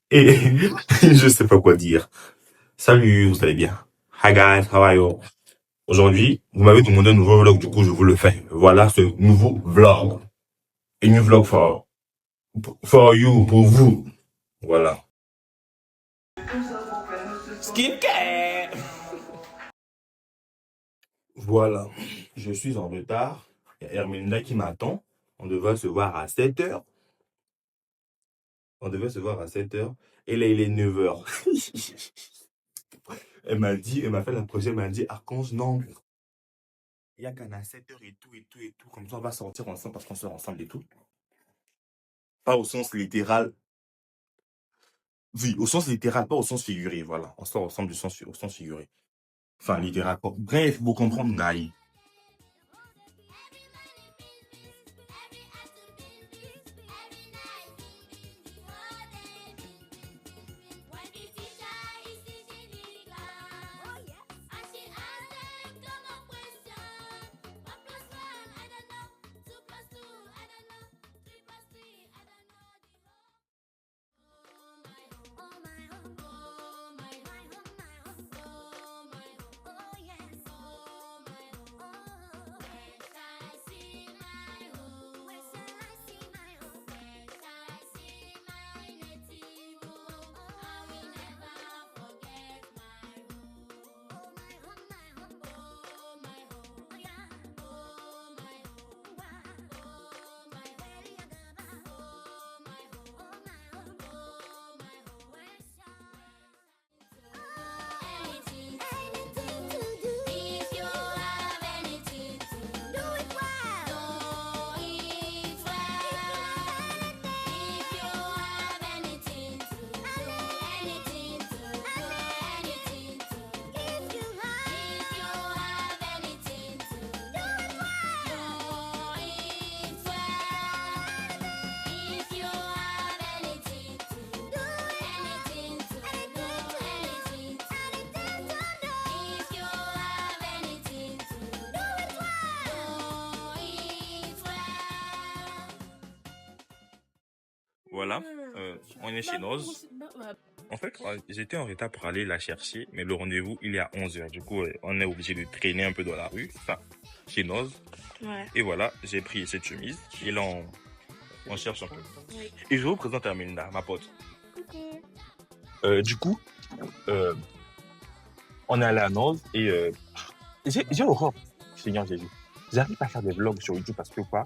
Et je sais pas quoi dire. Salut, vous allez bien? Hi guys, how are you? Aujourd'hui, vous m'avez demandé un nouveau vlog, du coup, je vous le fais. Voilà ce nouveau vlog. A new vlog for you, pour vous. Voilà. Skincare. Voilà. Je suis en retard. Il y a Hermelinda qui m'attend. On devait se voir à 7h. On devait se voir à 7h. Et là, il est 9h. Elle m'a fait la prochaine, elle m'a dit, Archange, non. Il y a qu'à 7h et tout, et tout, et tout. Comme ça, on va sortir ensemble parce qu'on sort ensemble et tout. Pas au sens littéral. Oui, au sens littéral, pas au sens figuré. Voilà. On sort ensemble au sens figuré. Enfin, littéral. Bref, vous comprenez, Gaï. Voilà, on est chez Noz. En fait, j'étais en retard pour aller la chercher, mais le rendez-vous, il est à 11h. Du coup, on est obligé de traîner un peu dans la rue, enfin, chez Noz. Ouais. Et voilà, j'ai pris cette chemise. Et là, on cherche un peu. Oui. Et je vous présente Hermelinda, ma pote. Okay. Du coup, on est allé à Noz et j'ai horreur, Seigneur Jésus. J'arrive pas à faire des vlogs sur YouTube parce que quoi,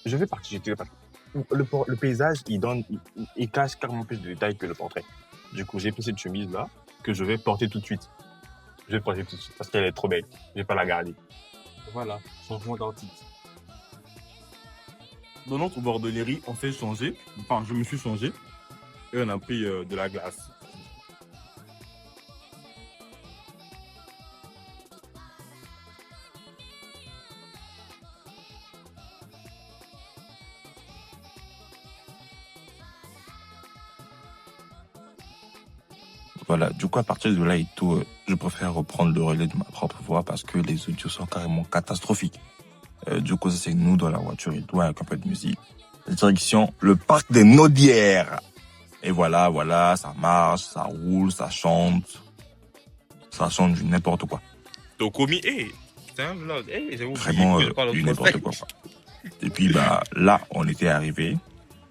je vais partir sur YouTube. Le paysage, il cache carrément plus de détails que le portrait. Du coup, j'ai pris cette chemise-là que je vais porter tout de suite. Je vais porter tout de suite parce qu'elle est trop belle. Je vais pas la garder. Voilà, changement d'article. Dans notre bordellerie, on s'est changé. Enfin, je me suis changé. Et on a pris de la glace. Voilà, du coup, à partir de là et tout, je préfère reprendre le relais de ma propre voix parce que les audios sont carrément catastrophiques. Du coup, c'est nous dans la voiture et tout, avec un peu de musique. Direction le parc des Naudières. Et voilà, ça marche, ça roule, ça chante. Ça chante du n'importe quoi. Donc, commis, c'est un vlog, j'ai oublié. Vraiment, du n'importe quoi. Et puis, là, on était arrivés.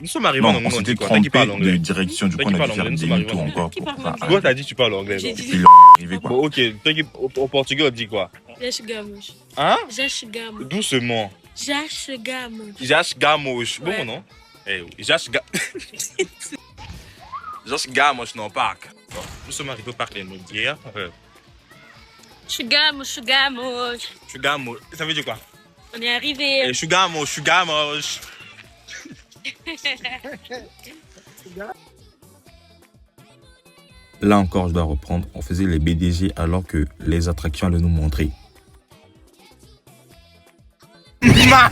Nous sommes arrivés en anglais. On s'était trompé de direction, du coup, on a dû faire des tours encore. Toi, t'as dit tu parles anglais. Et puis, là, on est arrivé, quoi. Bon, ok, au portugais, on dit quoi? Jachgamos. Hein? Jachgamos. Doucement. Jachgamos. Jachgamos. Bon, non? Jachgamos, non, parc. Nous sommes arrivés au parc des Naudières. Chugamos. Chugamos. Ça veut dire quoi? On est arrivé. Chugamos. Là encore, je dois reprendre. On faisait les BDG alors que les attractions allaient nous montrer. Maman!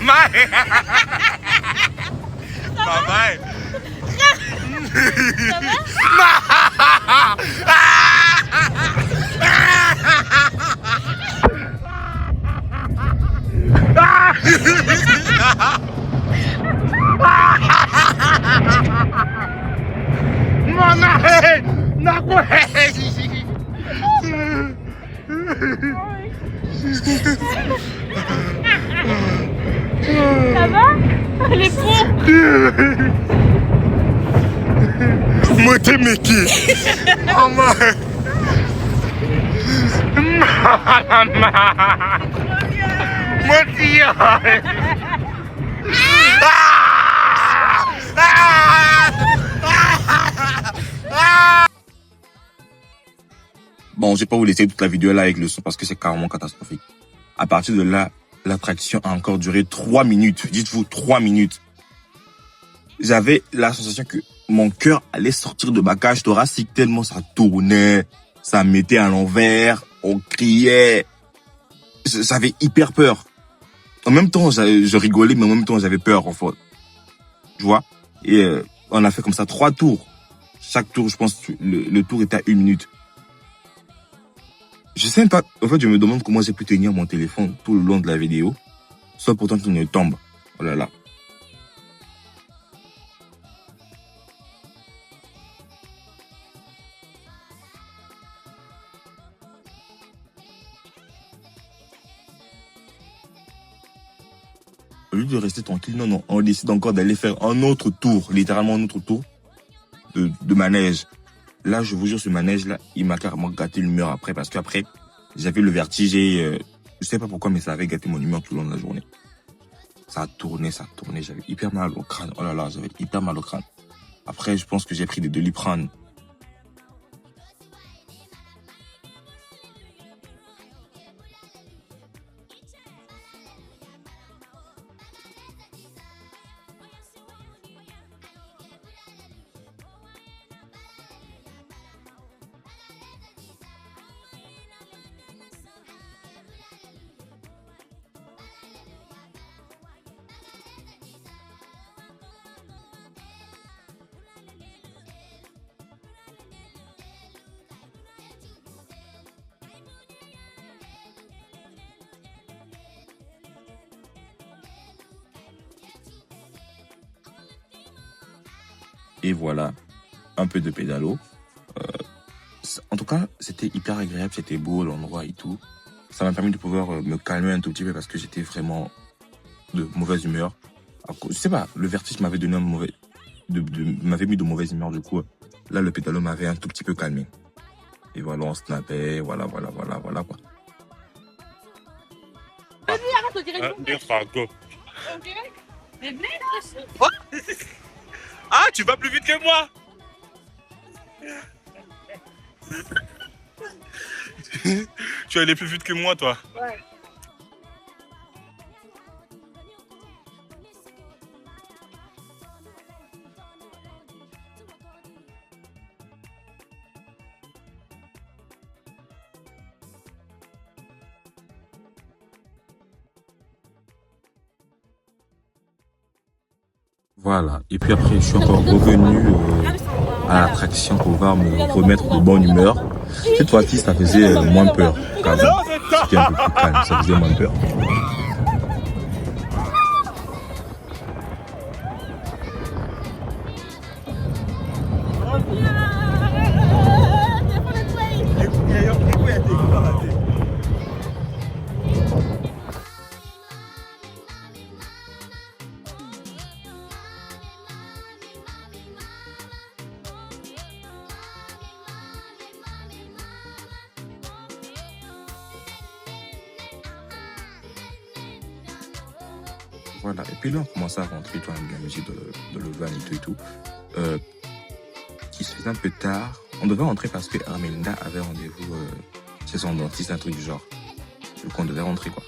Maman! Ça va? Les poux. Moi t'es Mickey. Maman. Moi t'y Bon, j'ai pas vous laisser toute la vidéo là avec le son parce que c'est carrément catastrophique. À partir de là, l'attraction a encore duré 3 minutes. Dites-vous 3 minutes. J'avais la sensation que mon cœur allait sortir de ma cage thoracique tellement ça tournait, ça me mettait à l'envers, on criait. J'avais hyper peur. En même temps, je rigolais, mais en même temps, j'avais peur, en fait. Tu vois? Et on a fait comme ça 3 tours. Chaque tour, je pense, le tour était à 1 minute. Je sais pas. En fait, je me demande comment j'ai pu tenir mon téléphone tout le long de la vidéo, sans pourtant qu'il ne tombe. Oh là là. Au lieu de rester tranquille, non, on décide encore d'aller faire un autre tour, littéralement un autre tour de manège. Là, je vous jure, ce manège-là, il m'a carrément gâté l'humeur après, parce qu'après, j'avais le vertige et je sais pas pourquoi, mais ça avait gâté mon humeur tout le long de la journée. Ça tournait, j'avais hyper mal au crâne. Oh là là, j'avais hyper mal au crâne. Après, je pense que j'ai pris des Doliprane. Et voilà, un peu de pédalo. En tout cas, c'était hyper agréable, c'était beau l'endroit et tout. Ça m'a permis de pouvoir me calmer un tout petit peu parce que j'étais vraiment de mauvaise humeur. Je sais pas, le vertige m'avait donné un mauvais, m'avait mis de mauvaise humeur. Du coup, là, le pédalo m'avait un tout petit peu calmé. Et voilà, on snappait, voilà quoi. Ah, tu vas plus vite que moi. Tu vas aller plus vite que moi, toi. Ouais. Voilà, et puis après je suis encore revenu à l'attraction pour pouvoir me remettre de bonne humeur. Cette fois-ci ça faisait moins peur qu'avant, c'était un peu plus calme, ça faisait moins peur. Voilà, et puis là on commençait à rentrer toi, avec la musique de le van et tout. Qui se faisait un peu tard. On devait rentrer parce que Hermelinda avait rendez-vous chez son dentiste, un truc du genre. Donc on devait rentrer quoi.